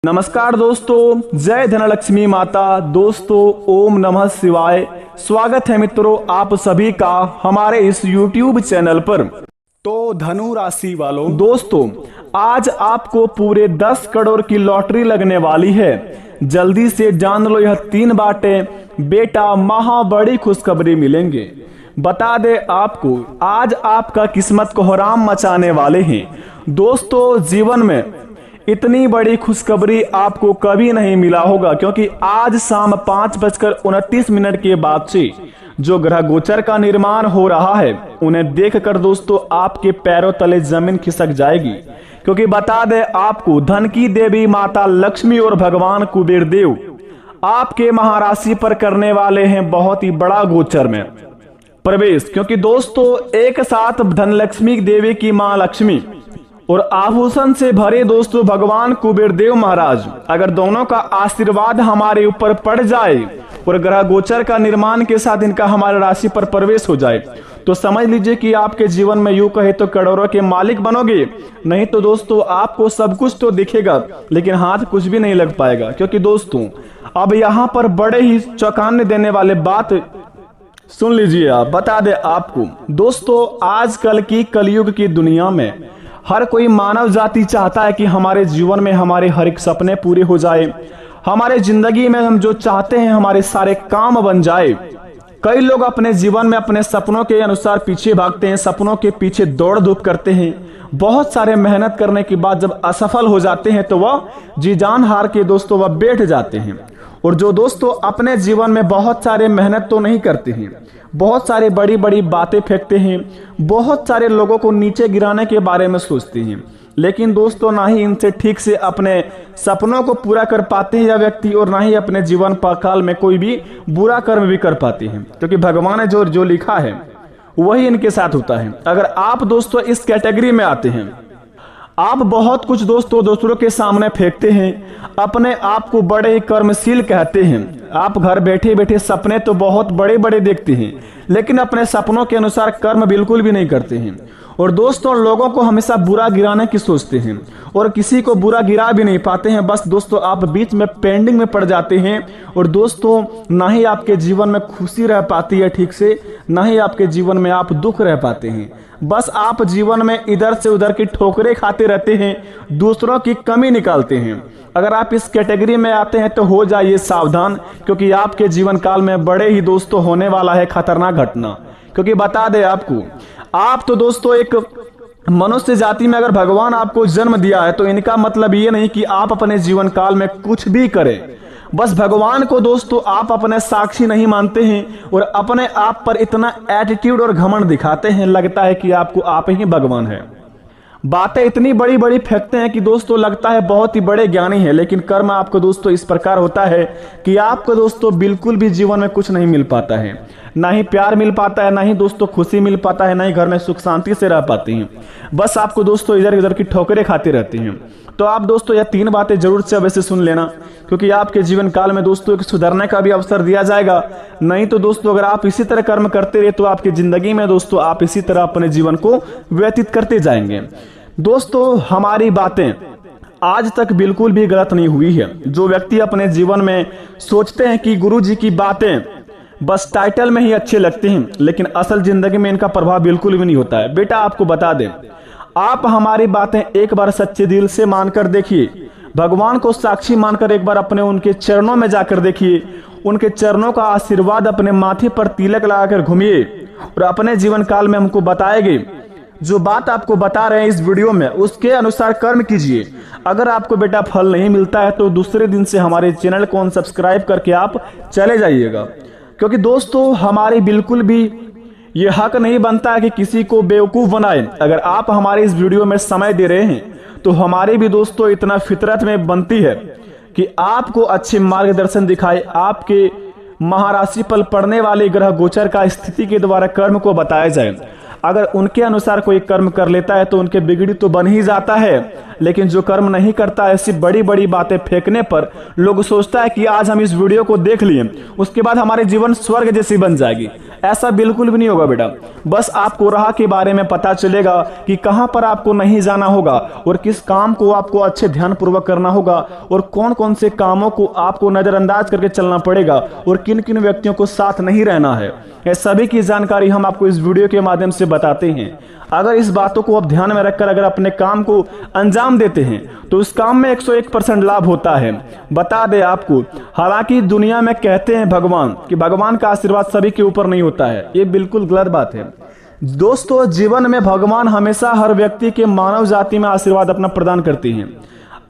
नमस्कार दोस्तों, जय धनलक्ष्मी माता। दोस्तों ओम नमः शिवाय। स्वागत है मित्रों आप सभी का हमारे इस YouTube चैनल पर। तो धनु राशि वालों, दोस्तों आज आपको पूरे 10 करोड़ की लॉटरी लगने वाली है। जल्दी से जान लो यह 3 बातें, बेटा महा बड़ी खुशखबरी मिलेंगे। बता दे आपको, आज आपका किस्मत कोहराम मचाने वाले हैं। दोस्तों जीवन में इतनी बड़ी खुशखबरी आपको कभी नहीं मिला होगा, क्योंकि आज शाम 5:29 के बाद से जो ग्रह गोचर का निर्माण हो रहा है उन्हें देखकर दोस्तों आपके पैरों तले जमीन खिसक जाएगी। क्योंकि बता दे आपको, धन की देवी माता लक्ष्मी और भगवान कुबेर देव आपके महाराशि पर करने वाले हैं बहुत ही बड़ा गोचर में प्रवेश। क्योंकि दोस्तों एक साथ धनलक्ष्मी देवी की मां लक्ष्मी और आभूषण से भरे दोस्तों भगवान कुबेर देव महाराज, अगर दोनों का आशीर्वाद हमारे ऊपर पड़ जाए और ग्रह गोचर का निर्माण के साथ इनका हमारे राशि पर प्रवेश हो जाए तो समझ लीजिए कि आपके जीवन में यूं कहे तो करोड़ों के मालिक बनोगे। नहीं तो दोस्तों आपको सब कुछ तो दिखेगा लेकिन हाथ कुछ भी नहीं लग पाएगा। क्योंकि दोस्तों अब यहाँ पर बड़े ही चौंकाने देने वाले बात सुन लीजिए आप। बता दे आपको दोस्तों, आजकल की कलयुग की दुनिया में हर कोई मानव जाति चाहता है कि हमारे जीवन में हमारे हर एक सपने पूरे हो जाए, हमारे जिंदगी में हम जो चाहते हैं हमारे सारे काम बन जाए। कई लोग अपने जीवन में अपने सपनों के अनुसार पीछे भागते हैं, सपनों के पीछे दौड़ धूप करते हैं। बहुत सारे मेहनत करने के बाद जब असफल हो जाते हैं तो वह जी जान हार के दोस्तों वह बैठ जाते हैं। और जो दोस्तों अपने जीवन में बहुत सारे मेहनत तो नहीं करते हैं, बहुत सारे बड़ी बड़ी बातें फेंकते हैं, बहुत सारे लोगों को नीचे गिराने के बारे में सोचते हैं, लेकिन दोस्तों ना ही इनसे ठीक से अपने सपनों को पूरा कर पाते हैं यह व्यक्ति, और ना ही अपने जीवन काल में कोई भी बुरा कर्म भी कर पाते हैं। क्योंकि भगवान ने जो लिखा है वही इनके साथ होता है। अगर आप दोस्तों इस कैटेगरी में आते हैं, आप बहुत कुछ दोस्तों दूसरों के सामने फेंकते हैं, अपने आप को बड़े ही कर्मशील कहते हैं। आप घर बैठे बैठे सपने तो बहुत बड़े बड़े देखते हैं लेकिन अपने सपनों के अनुसार कर्म बिल्कुल भी नहीं करते हैं। और दोस्तों लोगों को हमेशा बुरा गिराने की सोचते हैं और किसी को बुरा गिरा भी नहीं पाते हैं। बस दोस्तों आप बीच में पेंडिंग में पड़ जाते हैं और दोस्तों ना ही आपके जीवन में खुशी रह पाती है ठीक से, ना ही आपके जीवन में आप दुख रह पाते हैं। बस आप जीवन में इधर से उधर की ठोकरें खाते रहते हैं, दूसरों की कमी निकालते हैं। अगर आप इस कैटेगरी में आते हैं तो हो जाइए सावधान, क्योंकि आपके जीवन काल में बड़े ही दोस्तों होने वाला है खतरनाक घटना। क्योंकि बता दे आपको, आप तो दोस्तों एक मनुष्य जाति में अगर भगवान आपको जन्म दिया है तो इनका मतलब ये नहीं कि आप अपने जीवन काल में कुछ भी करें। बस भगवान को दोस्तों आप अपने साक्षी नहीं मानते हैं और अपने आप पर इतना एटीट्यूड और घमंड दिखाते हैं, लगता है कि आपको आप ही भगवान है। बातें इतनी बड़ी बड़ी फेंकते हैं कि दोस्तों लगता है बहुत ही बड़े ज्ञानी है, लेकिन कर्म आपको दोस्तों इस प्रकार होता है कि आपको दोस्तों बिल्कुल भी जीवन में कुछ नहीं मिल पाता है। ना ही प्यार मिल पाता है, ना ही दोस्तों खुशी मिल पाता है, ना ही घर में सुख शांति से रह पाते हैं। बस आपको दोस्तों इधर उधर की ठोकरें खाते रहते हैं। तो आप दोस्तों यह 3 बातें जरूर से वैसे सुन लेना, क्योंकि आपके जीवन काल में दोस्तों एक सुधरने का भी अवसर दिया जाएगा। नहीं तो दोस्तों अगर आप इसी तरह कर्म करते रहे तो आपकी जिंदगी में दोस्तों आप इसी तरह अपने जीवन को व्यतीत करते जाएंगे। दोस्तों हमारी बातें आज तक बिल्कुल भी गलत नहीं हुई है। जो व्यक्ति अपने जीवन में सोचते हैं कि गुरु जी की बातें बस टाइटल में ही अच्छे लगते हैं लेकिन असल जिंदगी में इनका प्रभाव बिल्कुल भी नहीं होता है, बेटा आपको बता दें, आप हमारी बातें एक बार सच्चे दिल से मानकर देखिए, भगवान को साक्षी मानकर एक बार अपने उनके चरणों में जाकर देखिए, उनके चरणों का आशीर्वाद अपने माथे पर तिलक लगाकर घूमिए और अपने जीवन काल में हमको बताएंगे। जो बात आपको बता रहे हैं इस वीडियो में उसके अनुसार कर्म कीजिए। अगर आपको बेटा फल नहीं मिलता है तो दूसरे दिन से हमारे चैनल को सब्सक्राइब करके आप चले जाइएगा। क्योंकि दोस्तों हमारी बिल्कुल भी ये हक नहीं बनता है कि किसी को बेवकूफ बनाए। अगर आप हमारे इस वीडियो में समय दे रहे हैं तो हमारी भी दोस्तों इतना फितरत में बनती है कि आपको अच्छे मार्गदर्शन दिखाए, आपके महाराशि पर पड़ने वाले ग्रह गोचर का स्थिति के द्वारा कर्म को बताया जाए। अगर उनके अनुसार कोई कर्म कर लेता है तो उनके बिगड़ी तो बन ही जाता है, लेकिन जो कर्म नहीं करता है ऐसी बड़ी बड़ी बातें फेंकने पर लोग सोचता है कि आज हम इस वीडियो को देख लिए उसके बाद हमारे जीवन स्वर्ग जैसी बन जाएगी। ऐसा बिल्कुल भी नहीं होगा बेटा। बस आपको राह के बारे में पता चलेगा कि कहां पर आपको नहीं जाना होगा और किस काम को आपको अच्छे ध्यान पूर्वक करना होगा और कौन कौन से कामों को आपको नजरअंदाज करके चलना पड़ेगा और किन किन व्यक्तियों को साथ नहीं रहना है। ये सभी की जानकारी हम आपको इस वीडियो के माध्यम से बताते हैं। अगर इस बातों को आप ध्यान में रखकर अगर अपने काम को अंजाम देते हैं तो उस काम में 101% लाभ होता है। बता दें आपको, हालांकि दुनिया में कहते हैं भगवान कि भगवान का आशीर्वाद सभी के ऊपर नहीं होता है, ये बिल्कुल गलत बात है दोस्तों। जीवन में भगवान हमेशा हर व्यक्ति के मानव जाति में आशीर्वाद अपना प्रदान करते हैं।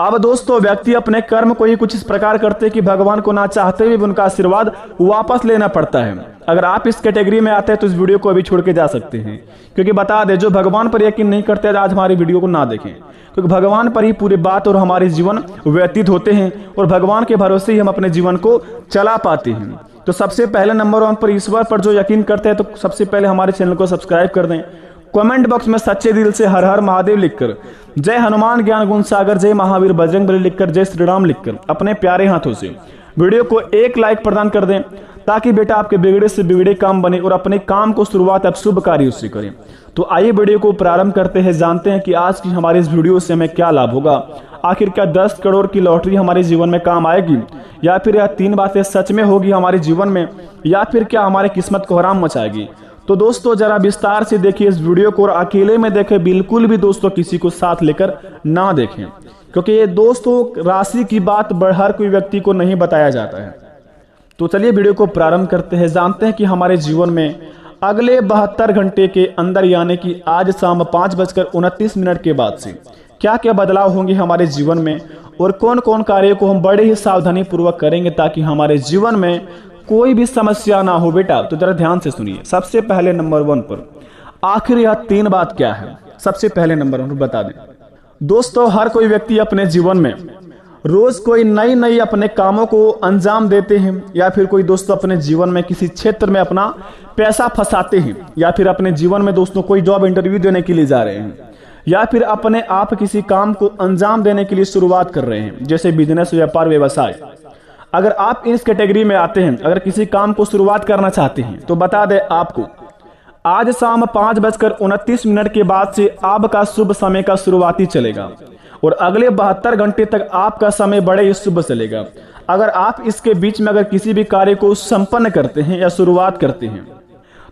अब दोस्तों व्यक्ति अपने कर्म को ही कुछ इस प्रकार करते हैं कि भगवान को ना चाहते हुए भी उनका आशीर्वाद वापस लेना पड़ता है। अगर आप इस कैटेगरी में आते हैं तो इस वीडियो को अभी छोड़ के जा सकते हैं, क्योंकि बता दें जो भगवान पर यकीन नहीं करते आज हमारी वीडियो को ना देखें, क्योंकि भगवान पर ही पूरी बात और हमारे जीवन व्यतीत होते हैं और भगवान के भरोसे ही हम अपने जीवन को चला पाते हैं। तो सबसे पहले नंबर 1 पर ईश्वर पर जो यकीन करते हैं तो सबसे पहले हमारे चैनल को सब्सक्राइब कर दें। कमेंट बॉक्स में सच्चे दिल से हर हर महादेव लिखकर, जय हनुमान ज्ञान गुण सागर, जय महावीर बजरंगबली लिखकर, जय श्री राम लिखकर अपने प्यारे हाथों से वीडियो को एक लाइक प्रदान कर दें, ताकि बेटा आपके बिगड़े से बिगड़े काम बने और अपने काम को शुरुआत आप शुभ कार्यों से करें। तो आइए वीडियो को प्रारंभ करते हैं, जानते हैं कि आज की हमारी इस वीडियो से हमें क्या लाभ होगा। आखिर क्या 10 करोड़ की लॉटरी हमारे जीवन में काम आएगी, या फिर यह 3 बातें सच में होगी हमारे जीवन में, या फिर क्या हमारी किस्मत को हराम मचाएगी। तो दोस्तों जरा विस्तार से देखिए इस वीडियो को और अकेले में देखें, बिल्कुल भी दोस्तों किसी को साथ लेकर ना देखें, क्योंकि ये दोस्तों राशि की बात हर कोई व्यक्ति को नहीं बताया जाता है। तो चलिए वीडियो को प्रारंभ करते हैं, जानते हैं कि हमारे जीवन में अगले 72 घंटे के अंदर यानी कि आज शाम 5:29 के बाद से क्या क्या बदलाव होंगे हमारे जीवन में और कौन कौन कार्यों को हम बड़े ही सावधानी पूर्वक करेंगे ताकि हमारे जीवन में कोई भी समस्या ना हो। बेटा तो जरा ध्यान से सुनिए। सबसे पहले नंबर 1 पर आखिर यह 3 बात क्या है, सबसे पहले नंबर 1 पर बता दें दोस्तों। हर कोई व्यक्ति अपने जीवन में रोज कोई नई नई अपने कामों को अंजाम देते हैं, या फिर कोई दोस्तों अपने जीवन में किसी क्षेत्र में अपना पैसा फंसाते हैं, या फिर अपने जीवन में दोस्तों कोई जॉब इंटरव्यू देने के लिए जा रहे हैं, या फिर अपने आप किसी काम को अंजाम देने के लिए शुरुआत कर रहे हैं, जैसे बिजनेस, व्यापार, व्यवसाय। अगर आप इस कैटेगरी में आते हैं, अगर किसी काम को शुरुआत करना चाहते हैं तो बता दें आपको आज शाम 5:29 के बाद से आपका शुभ समय का शुरुआती चलेगा और अगले 72 घंटे तक आपका समय बड़े ही शुभ चलेगा। अगर आप इसके बीच में अगर किसी भी कार्य को संपन्न करते हैं या शुरुआत करते हैं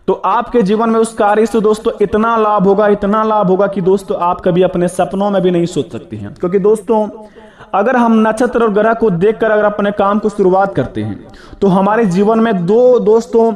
तो आपके जीवन में उस कार्य से दोस्तों इतना लाभ होगा कि दोस्तों आप कभी अपने सपनों में भी नहीं सोच सकते हैं। क्योंकि दोस्तों अगर हम नक्षत्र और ग्रह को देखकर अगर अपने काम को शुरुआत करते हैं तो हमारे जीवन में दोस्तों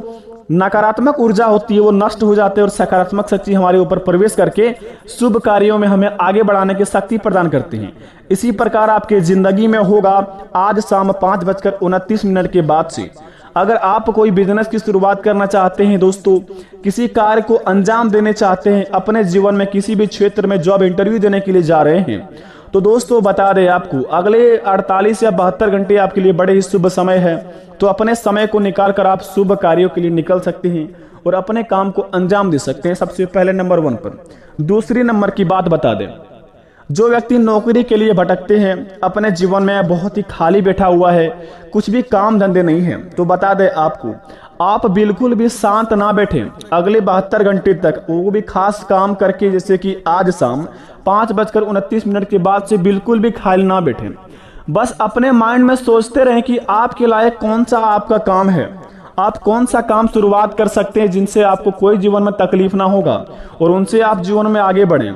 नकारात्मक ऊर्जा होती है वो नष्ट हो जाते हैं और सकारात्मक शक्ति हमारे ऊपर प्रवेश करके शुभ कार्यों में हमें आगे बढ़ाने की शक्ति प्रदान करते हैं। इसी प्रकार आपके जिंदगी में होगा आज शाम 5:29 के बाद से। अगर आप कोई बिजनेस की शुरुआत करना चाहते हैं दोस्तों, किसी कार्य को अंजाम देने चाहते हैं, अपने जीवन में किसी भी क्षेत्र में जॉब इंटरव्यू देने के लिए जा रहे हैं, तो दोस्तों बता दें आपको अगले 48 या 72 घंटे आपके लिए बड़े ही शुभ समय है। तो अपने समय को निकाल कर आप शुभ कार्यों के लिए निकल सकते हैं और अपने काम को अंजाम दे सकते हैं। सबसे पहले नंबर 1 पर। दूसरी नंबर की बात बता दें, जो व्यक्ति नौकरी के लिए भटकते हैं, अपने जीवन में बहुत ही खाली बैठा हुआ है, कुछ भी काम धंधे नहीं है, तो बता दें आपको आप बिल्कुल भी शांत ना बैठे अगले 72 घंटे तक, वो भी खास काम करके, जैसे कि आज शाम 5:29 के बाद से बिल्कुल भी खाली ना बैठे। बस अपने माइंड में सोचते रहें कि आपके लायक कौन सा आपका काम है, आप कौन सा काम शुरुआत कर सकते हैं जिनसे आपको कोई जीवन में तकलीफ ना होगा और उनसे आप जीवन में आगे बढ़ें।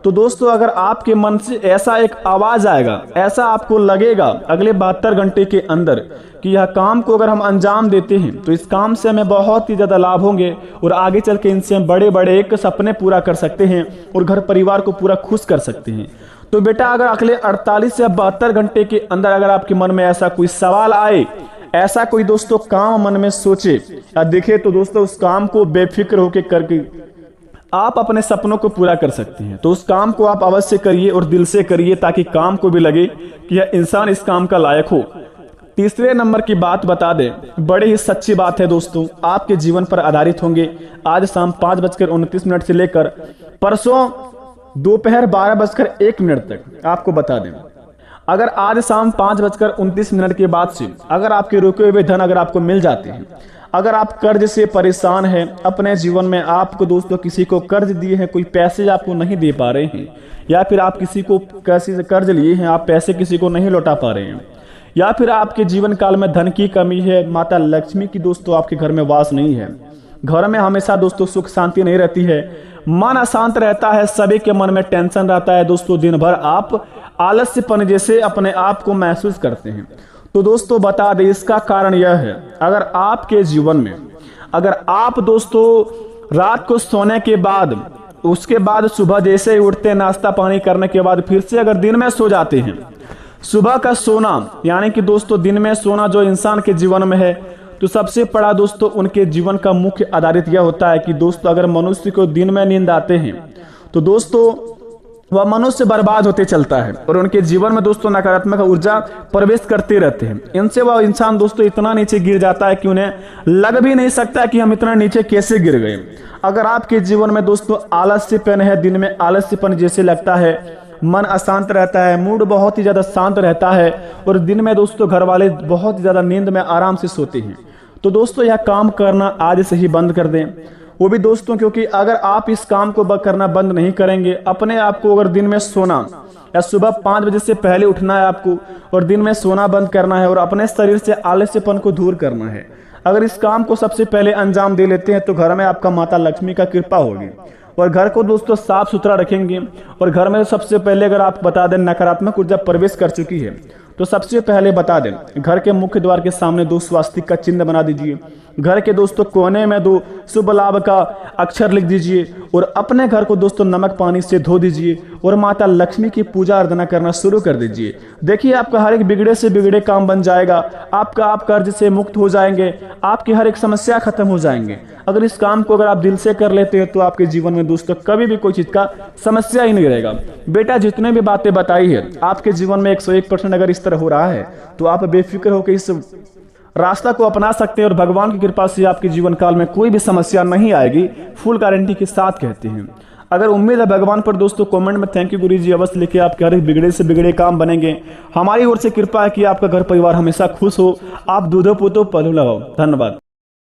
तो दोस्तों अगर आपके मन से ऐसा एक आवाज आएगा, ऐसा आपको लगेगा अगले 72 घंटे के अंदर कि यह काम को अगर हम अंजाम देते हैं तो इस काम से हमें बहुत ही ज्यादा लाभ होंगे और आगे चल के इनसे हम बड़े बड़े एक सपने पूरा कर सकते हैं और घर परिवार को पूरा खुश कर सकते हैं। तो बेटा अगर अगले 48 या 72 घंटे के अंदर अगर आपके मन में ऐसा कोई सवाल आए, ऐसा कोई दोस्तों काम मन में सोचे या दिखे, तो दोस्तों उस काम को बेफिक्र होकर करके आप अपने सपनों को पूरा कर सकते हैं। तो उस काम को आप अवश्य करिए और दिल से करिए ताकि काम को भी लगे कि यह इंसान इस काम का लायक हो। तीसरे नंबर की बात बता दें, बड़ी ही सच्ची बात है दोस्तों, आपके जीवन पर आधारित होंगे। आज शाम 5:29 से लेकर परसों दोपहर 12:01 तक आपको बता दें, अगर आज शाम 5:29 के बाद से अगर आपके रुके हुए धन अगर आपको मिल जाते हैं, अगर आप कर्ज से परेशान हैं अपने जीवन में, आपको दोस्तों किसी को कर्ज दिए हैं, कोई पैसे आपको नहीं दे पा रहे हैं, या फिर आप किसी को किसी से कर्ज लिए हैं, आप पैसे किसी को नहीं लौटा पा रहे हैं, या फिर आपके जीवन काल में धन की कमी है, माता लक्ष्मी की दोस्तों आपके घर में वास नहीं है, घर में हमेशा दोस्तों सुख शांति नहीं रहती है, मन अशांत रहता है, सभी के मन में टेंशन रहता है दोस्तों, दिन भर आप आलस्यपन जैसे अपने आप को महसूस करते हैं, तो दोस्तों बता दें इसका कारण यह है, अगर आपके जीवन में अगर आप दोस्तों रात को सोने के बाद, उसके बाद सुबह जैसे ही उठते नाश्ता पानी करने के बाद फिर से अगर दिन में सो जाते हैं, सुबह का सोना यानी कि दोस्तों दिन में सोना जो इंसान के जीवन में है, तो सबसे बड़ा दोस्तों उनके जीवन का मुख्य आधारित यह होता है कि दोस्तों अगर मनुष्य को दिन में नींद आते हैं तो दोस्तों वह मनुष्य बर्बाद होते चलता है और उनके जीवन में दोस्तों नकारात्मक ऊर्जा प्रवेश करते रहते हैं। इनसे वह इंसान दोस्तों इतना नीचे गिर जाता है कि उन्हें लग भी नहीं सकता कि हम इतना नीचे कैसे गिर गए। अगर आपके जीवन में दोस्तों आलस्यपन है, दिन में आलस्यपन जैसे लगता है, मन अशांत रहता है, मूड बहुत ही ज्यादा शांत रहता है और दिन में दोस्तों घर वाले बहुत ही ज्यादा नींद में आराम से सोते हैं, तो दोस्तों यह काम करना आज से ही बंद कर दें। वो भी दोस्तों क्योंकि अगर आप इस काम को करना बंद नहीं करेंगे, अपने आप को अगर दिन में सोना या सुबह 5 बजे से पहले उठना है आपको और दिन में सोना बंद करना है और अपने शरीर से आलस्यपन को दूर करना है, अगर इस काम को सबसे पहले अंजाम दे लेते हैं तो घर में आपका माता लक्ष्मी का कृपा होगी और घर को दोस्तों साफ सुथरा रखेंगे। और घर में सबसे पहले अगर आप बता दें नकारात्मक ऊर्जा प्रवेश कर चुकी है तो सबसे पहले बता दें घर के मुख्य द्वार के सामने 2 स्वास्तिक का चिन्ह बना दीजिए, घर के दोस्तों कोने में 2 शुभ लाभ का अक्षर लिख दीजिए और अपने घर को दोस्तों नमक पानी से धो दीजिए और माता लक्ष्मी की पूजा अर्चना करना शुरू कर दीजिए। देखिए आपका हर एक बिगड़े से बिगड़े काम बन जाएगा, आप कर्ज से मुक्त हो जाएंगे, आपकी हर एक समस्या खत्म हो जाएंगे। अगर इस काम को अगर आप दिल से कर लेते हैं तो आपके जीवन में दोस्तों कभी भी कोई चीज का समस्या ही नहीं रहेगा। बेटा जितने भी बातें बताई है आपके जीवन में 101% अगर इस तरह हो रहा है तो आप बेफिक्र होकर इस रास्ता को अपना सकते हैं और भगवान की कृपा से आपके जीवन काल में कोई भी समस्या नहीं आएगी, फुल गारंटी के साथ कहते हैं। अगर उम्मीद है भगवान पर दोस्तों कमेंट में थैंक यू गुरुजी अवश्य लिखे, आपके हर एक बिगड़े से बिगड़े काम बनेंगे। हमारी ओर से कृपा है कि आपका घर परिवार हमेशा खुश हो, आप दूधो पुतो पलो लगाओ। धन्यवाद।